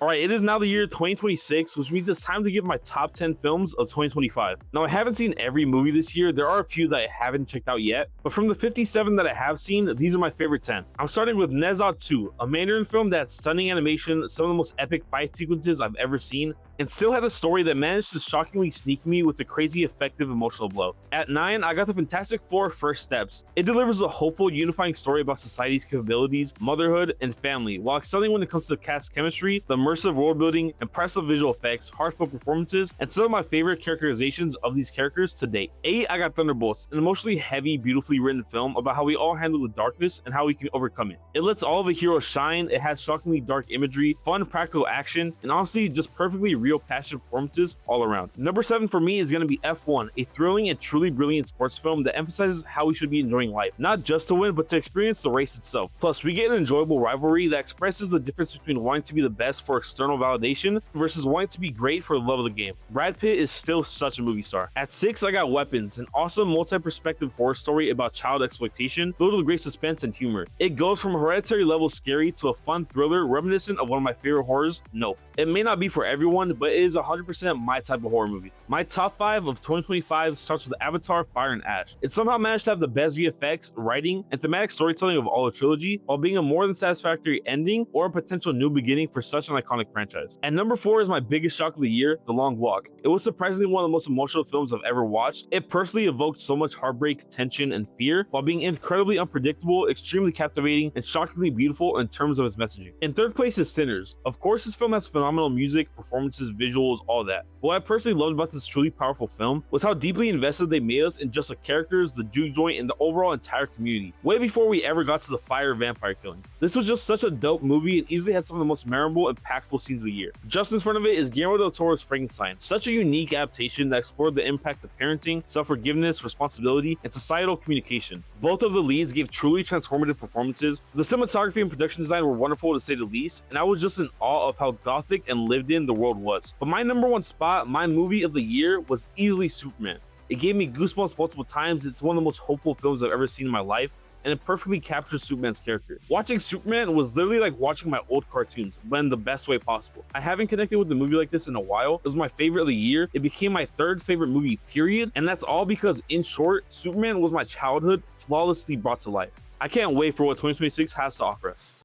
All right, it is now the year 2026, which means it's time to give my top 10 films of 2025. Now, I haven't seen every movie this year. There are a few that I haven't checked out yet, but from the 57 that I have seen, these are my favorite 10. I'm starting with Ne Zha 2, a Mandarin film that had stunning animation, some of the most epic fight sequences I've ever seen, and still had a story that managed to shockingly sneak me with a crazy effective emotional blow. At 9, I got the Fantastic Four First Steps. It delivers a hopeful, unifying story about society's capabilities, motherhood, and family, while excelling when it comes to cast chemistry, the immersive world building, impressive visual effects, heartfelt performances, and some of my favorite characterizations of these characters to date. 8, I got Thunderbolts, an emotionally heavy, beautifully written film about how we all handle the darkness and how we can overcome it. It lets all of the heroes shine, it has shockingly dark imagery, fun practical action, and honestly just perfectly real passionate performances all around. Number 7 for me is going to be F1, a thrilling and truly brilliant sports film that emphasizes how we should be enjoying life, not just to win, but to experience the race itself. Plus, we get an enjoyable rivalry that expresses the difference between wanting to be the best for external validation versus wanting to be great for the love of the game. Brad Pitt is still such a movie star. At 6, I got Weapons, an awesome multi-perspective horror story about child exploitation filled with great suspense and humor. It goes from hereditary level scary to a fun thriller reminiscent of one of my favorite horrors, Nope. It may not be for everyone, but it is 100% my type of horror movie. My top 5 of 2025 starts with Avatar: Fire and Ash. It somehow managed to have the best VFX, writing, and thematic storytelling of all the trilogy, while being a more than satisfactory ending or a potential new beginning for such an iconic franchise. And number 4 is my biggest shock of the year, The Long Walk. It was surprisingly one of the most emotional films I've ever watched. It personally evoked so much heartbreak, tension, and fear, while being incredibly unpredictable, extremely captivating, and shockingly beautiful in terms of its messaging. In third place is Sinners. Of course, this film has phenomenal music, performances, visuals, all that. What I personally loved about this truly powerful film was how deeply invested they made us in just the characters, the juke joint, and the overall entire community, way before we ever got to the fire vampire killing. This was just such a dope movie and easily had some of the most memorable, impactful scenes of the year. Just in front of it is Guillermo del Toro's Frankenstein, such a unique adaptation that explored the impact of parenting, self-forgiveness, responsibility, and societal communication. Both of the leads gave truly transformative performances. The cinematography and production design were wonderful to say the least, and I was just in awe of how gothic and lived in the world was. But my number one spot, my movie of the year, was easily Superman. It gave me goosebumps multiple times. It's one of the most hopeful films I've ever seen in my life, and it perfectly captures Superman's character. Watching Superman was literally like watching my old cartoons, but in the best way possible. I haven't connected with the movie like this in a while. It was my favorite of the year. It became my third favorite movie, period. And that's all because, in short, Superman was my childhood flawlessly brought to life. I can't wait for what 2026 has to offer us.